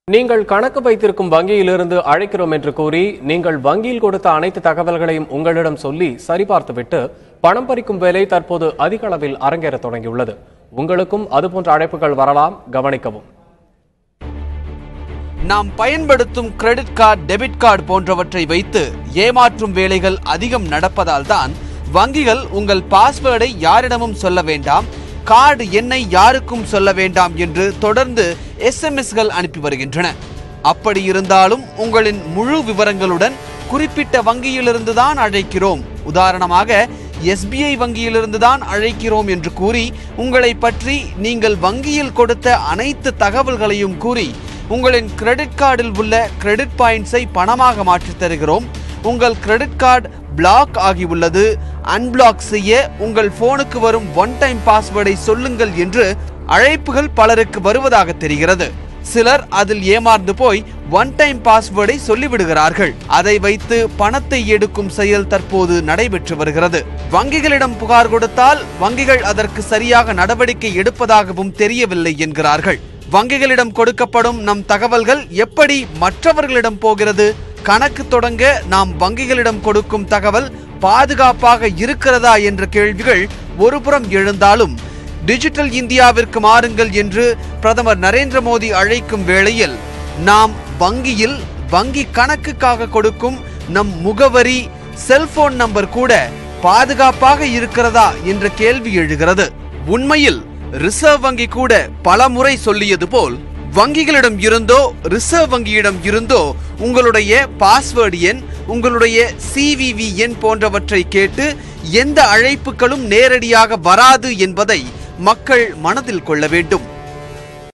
நீங்கள் கணக்கு வைத்திருக்கும் வங்கியிலிருந்து அழைக்கிறோம் என்று கூறி நீங்கள் வங்கியில் கொடுத்த அனைத்து தகவல்களையும் உங்களிடம் சொல்லி சரிபார்த்துவிட்டு பணம் பறிக்கும் வேலை தற்போது அதிக அளவில் அரங்கேற தொடங்கியுள்ளது. உங்களுக்கும் அதுபோன்ற அழைப்புகள் வரலாம், கவனிக்கவும். நாம் பயன்படுத்தும் கிரெடிட் கார்டு, டெபிட் கார்டு போன்றவற்றை வைத்து ஏமாற்றும் வேலைகள் அதிகம் நடப்பதால் தான் வங்கிகள் உங்கள் பாஸ்வேர்டை யாரிடமும் சொல்ல வேண்டாம், கார்டு எண்ணை யாருக்கும் சொல்ல வேண்டாம் என்று தொடர்ந்து எஸ்எம்எஸ்கள் அனுப்பி வருகின்றன. அப்படி இருந்தாலும் உங்களின் முழு விவரங்களுடன் குறிப்பிட்ட வங்கியிலிருந்து தான் அழைக்கிறோம், உதாரணமாக எஸ்பிஐ வங்கியிலிருந்து தான் அழைக்கிறோம் என்று கூறி உங்களை பற்றி நீங்கள் வங்கியில் கொடுத்த அனைத்து தகவல்களையும் கூறி உங்களின் கிரெடிட் கார்டில் உள்ள கிரெடிட் பாயிண்ட்ஸை பணமாக மாற்றி தருகிறோம், உங்கள் கிரெடிட் கார்டு பிளாக் ஆகியுள்ளது, அன்பிளாக் செய்ய உங்கள் போனுக்கு வரும் ஒன் டைம் பாஸ்வேர்டை சொல்லுங்கள் என்று அழைப்புகள் பலருக்கு வருவதாக தெரிகிறது. சிலர் அதில் ஏமாந்து போய் ஒன் டைம் பாஸ்வேர்டை சொல்லிவிடுகிறார்கள். அதை வைத்து பணத்தை எடுக்கும் செயல் தற்போது நடைபெற்று வருகிறது. வங்கிகளிடம் புகார் கொடுத்தால் வங்கிகள் அதற்கு சரியாக நடவடிக்கை எடுப்பதாகவும் தெரியவில்லை என்கிறார்கள். வங்கிகளிடம் கொடுக்கப்படும் நம் தகவல்கள் எப்படி மற்றவர்களிடம் போகிறது? கணக்கு தொடங்க நாம் வங்கிகளிடம் கொடுக்கும் தகவல் பாதுகாப்பாக இருக்கிறதா என்ற கேள்விகள் ஒருபுறம் எழுந்தாலும் டிஜிட்டல் இந்தியாவிற்கு மாறுங்கள் என்று பிரதமர் நரேந்திர மோடி அழைக்கும் வேளையில் நாம் வங்கியில் வங்கி கணக்குக்காக கொடுக்கும் நம் முகவரி, செல்போன் நம்பர் கூட பாதுகாப்பாக இருக்கிறதா என்ற கேள்வி எழுகிறது. உண்மையில் ரிசர்வ் வங்கி கூட பல முறை சொல்லியது போல் வங்கிகளிடம் இருந்தோ ரிசர்வ் வங்கியிடம் இருந்தோ உங்களுடைய பாஸ்வேர்டு எண், உங்களுடைய சிவிவி எண் போன்றவற்றை கேட்டு எந்த அழைப்புகளும் நேரடியாக வராது என்பதை மக்கள் மனதில் கொள்ள வேண்டும்.